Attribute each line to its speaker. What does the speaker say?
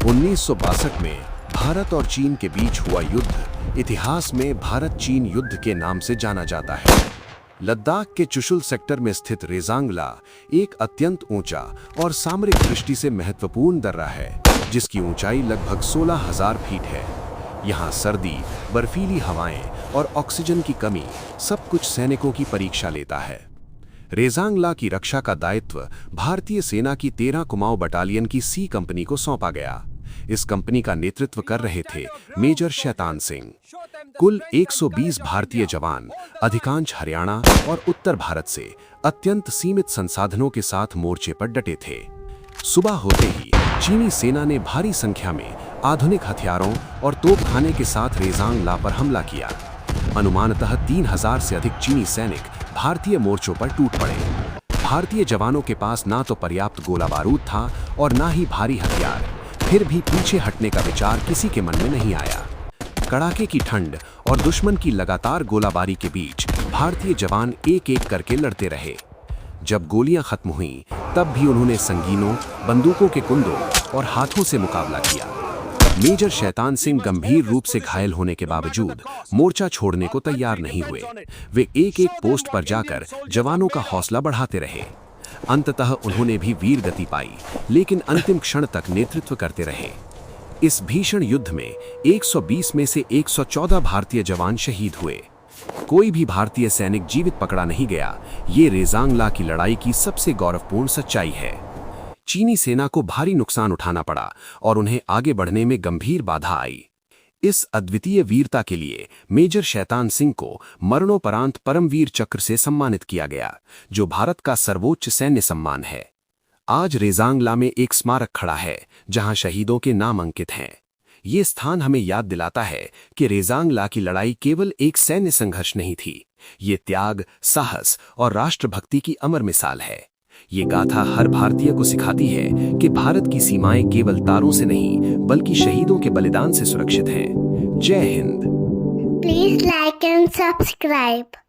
Speaker 1: 1962 में भारत और चीन के बीच हुआ युद्ध इतिहास में भारत चीन युद्ध के नाम से जाना जाता है। लद्दाख के चुशुल सेक्टर में स्थित रेजांगला एक अत्यंत ऊंचा और सामरिक दृष्टि से महत्वपूर्ण दर्रा है, जिसकी ऊंचाई लगभग 16,000 फीट है। यहाँ सर्दी, बर्फीली हवाएं और ऑक्सीजन की कमी सब कुछ सैनिकों की परीक्षा लेता है। रेजांगला की रक्षा का दायित्व भारतीय सेना की 13 कुमाऊं बटालियन की सी कंपनी को सौंपा गया। इस कंपनी का नेतृत्व कर रहे थे मेजर शैतान सिंह। कुल 120 भारतीय जवान अधिकांश हरियाणा और उत्तर भारत से अत्यंत सीमित संसाधनों के साथ मोर्चे पर डटे थे। सुबह होते ही चीनी सेना ने भारी संख्या में आधुनिक हथियारों और तोपखाने के साथ रेजांगला पर हमला किया। अनुमानतः 3,000 से अधिक चीनी सैनिक भारतीय मोर्चों पर टूट पड़े। भारतीय जवानों के पास ना तो पर्याप्त गोला बारूद था और ना ही भारी हथियार। फिर भी पीछे हटने का विचार किसी के मन में नहीं आया। कड़ाके की ठंड और दुश्मन की लगातार गोलाबारी के बीच भारतीय जवान एक एक करके लड़ते रहे। जब गोलियां खत्म हुईं, तब भी उन्होंने संगीनों, बंदूकों के कुंदों और हाथों से मुकाबला किया। मेजर शैतान सिंह गंभीर रूप से घायल होने के बावजूद मोर्चा छोड़ने को तैयार नहीं हुए। वे एक एक पोस्ट पर जाकर जवानों का हौसला बढ़ाते रहे। अंततः उन्होंने भी वीर गति पाई, लेकिन अंतिम क्षण तक नेतृत्व करते रहे। इस भीषण युद्ध में 120 में से 114 भारतीय जवान शहीद हुए। कोई भी भारतीय सैनिक जीवित पकड़ा नहीं गया। ये रेजांगला की लड़ाई की सबसे गौरवपूर्ण सच्चाई है। चीनी सेना को भारी नुकसान उठाना पड़ा और उन्हें आगे बढ़ने में गंभीर बाधा आई। इस अद्वितीय वीरता के लिए मेजर शैतान सिंह को मरणोपरांत परमवीर चक्र से सम्मानित किया गया, जो भारत का सर्वोच्च सैन्य सम्मान है। आज रेजांगला में एक स्मारक खड़ा है, जहां शहीदों के नाम अंकित हैं। ये स्थान हमें याद दिलाता है कि रेजांगला की लड़ाई केवल एक सैन्य संघर्ष नहीं थी। ये त्याग, साहस और राष्ट्रभक्ति की अमर मिसाल है। ये गाथा हर भारतीय को सिखाती है कि भारत की सीमाएं केवल तारों से नहीं, बल्कि शहीदों के बलिदान से सुरक्षित हैं। जय Hind.
Speaker 2: Please like and subscribe.